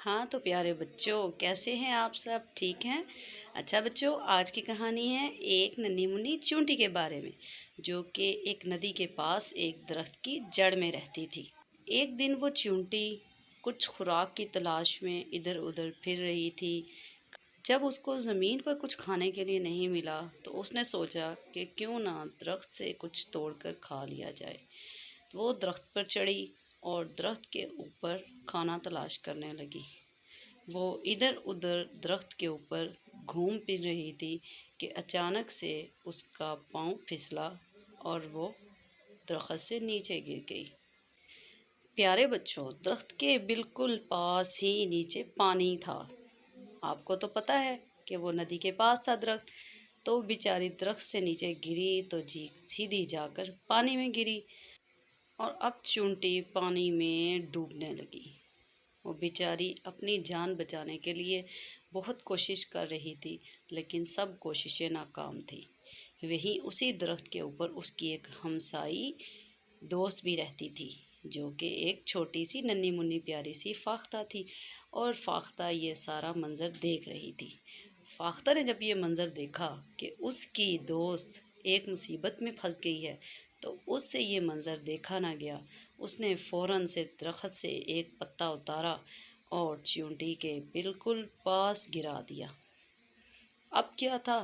हाँ तो प्यारे बच्चों, कैसे हैं आप सब? ठीक हैं? अच्छा बच्चों, आज की कहानी है एक नन्ही मुन्नी चूंटी के बारे में, जो कि एक नदी के पास एक दरख्त की जड़ में रहती थी। एक दिन वो चूंटी कुछ खुराक की तलाश में इधर उधर फिर रही थी। जब उसको ज़मीन पर कुछ खाने के लिए नहीं मिला तो उसने सोचा कि क्यों ना दरख्त से कुछ तोड़कर खा लिया जाए। वो दरख्त पर चढ़ी और दरख्त के ऊपर खाना तलाश करने लगी। वो इधर उधर दरख्त के ऊपर घूम फिर रही थी कि अचानक से उसका पाँव फिसला और वो दरख्त से नीचे गिर गई। प्यारे बच्चों, दरख्त के बिल्कुल पास ही नीचे पानी था। आपको तो पता है कि वो नदी के पास था दरख्त। तो बेचारी दरख्त से नीचे गिरी तो जी सीधी जाकर पानी में गिरी और अब चूंटी पानी में डूबने लगी। वो बेचारी अपनी जान बचाने के लिए बहुत कोशिश कर रही थी, लेकिन सब कोशिशें नाकाम थी। वहीं उसी दरख्त के ऊपर उसकी एक हमसाई दोस्त भी रहती थी, जो कि एक छोटी सी नन्ही मुन्नी प्यारी सी फाख्ता थी। और फाख्ता ये सारा मंज़र देख रही थी। फाख्ता ने जब ये मंज़र देखा कि उसकी दोस्त एक मुसीबत में फंस गई है, तो उससे ये मंज़र देखा ना गया। उसने फ़ौरन से दरख्त से एक पत्ता उतारा और चींटी के बिल्कुल पास गिरा दिया। अब क्या था,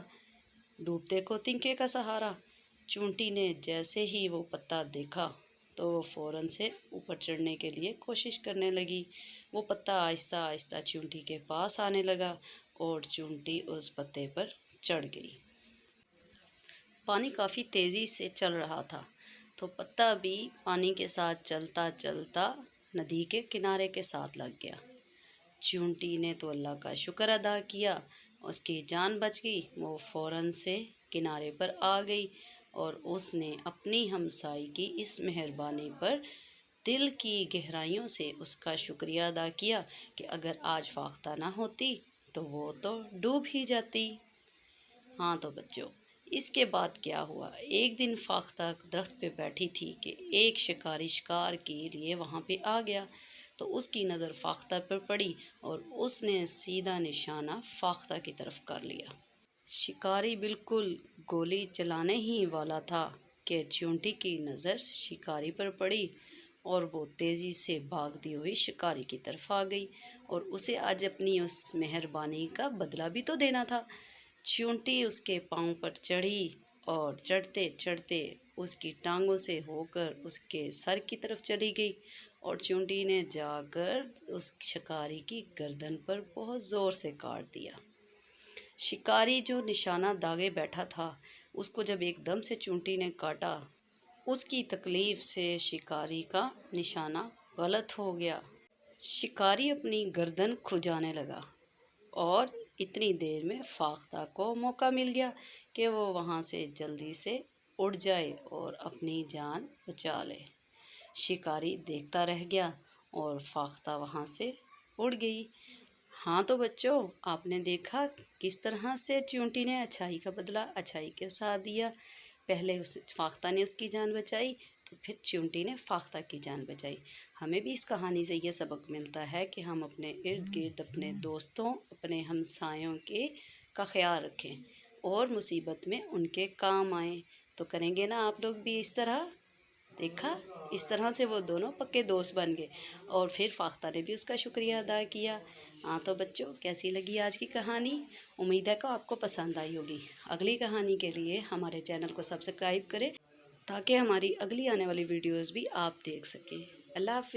डूबते को तिनके का सहारा। चींटी ने जैसे ही वो पत्ता देखा तो वो फ़ौरन से ऊपर चढ़ने के लिए कोशिश करने लगी। वो पत्ता आहिस्ता आहिस्ता चींटी के पास आने लगा और चींटी उस पत्ते पर चढ़ गई। पानी काफ़ी तेज़ी से चल रहा था, तो पत्ता भी पानी के साथ चलता चलता नदी के किनारे के साथ लग गया। चींटी ने तो अल्लाह का शुक्र अदा किया, उसकी जान बच गई। वो फ़ौरन से किनारे पर आ गई और उसने अपनी हमसाई की इस मेहरबानी पर दिल की गहराइयों से उसका शुक्रिया अदा किया कि अगर आज फाख्ता ना होती तो वो तो डूब ही जाती। हाँ तो बच्चों, इसके बाद क्या हुआ, एक दिन फाख्ता दरख्त पे बैठी थी कि एक शिकारी शिकार के लिए वहाँ पे आ गया। तो उसकी नज़र फाख्ता पर पड़ी और उसने सीधा निशाना फाख्ता की तरफ कर लिया। शिकारी बिल्कुल गोली चलाने ही वाला था कि चींटी की नज़र शिकारी पर पड़ी और वो तेज़ी से भागती हुई शिकारी की तरफ आ गई और उसे आज अपनी उस मेहरबानी का बदला भी तो देना था। चींटी उसके पाँव पर चढ़ी और चढ़ते चढ़ते उसकी टांगों से होकर उसके सर की तरफ चली गई और चींटी ने जाकर उस शिकारी की गर्दन पर बहुत ज़ोर से काट दिया। शिकारी जो निशाना दागे बैठा था, उसको जब एकदम से चींटी ने काटा, उसकी तकलीफ़ से शिकारी का निशाना गलत हो गया। शिकारी अपनी गर्दन खुजाने लगा और इतनी देर में फाख्ता को मौका मिल गया कि वो वहाँ से जल्दी से उड़ जाए और अपनी जान बचा ले। शिकारी देखता रह गया और फाख्ता वहाँ से उड़ गई। हाँ तो बच्चों, आपने देखा किस तरह से चींटी ने अच्छाई का बदला अच्छाई के साथ दिया। पहले उस फाख्ता ने उसकी जान बचाई, तो फिर चींटी ने फाख्ता की जान बचाई। हमें भी इस कहानी से ये सबक मिलता है कि हम अपने इर्द गिर्द अपने दोस्तों, अपने हमसायों का ख्याल रखें और मुसीबत में उनके काम आएँ। तो करेंगे ना आप लोग भी इस तरह? देखा, इस तरह से वो दोनों पक्के दोस्त बन गए और फिर फाख्ता ने भी उसका शुक्रिया अदा किया। हाँ तो बच्चों, कैसी लगी आज की कहानी? उम्मीद है कि आपको पसंद आई होगी। अगली कहानी के लिए हमारे चैनल को सब्सक्राइब करें ताकि हमारी अगली आने वाली वीडियोस भी आप देख सकें। अल्लाह हाफ़िज़।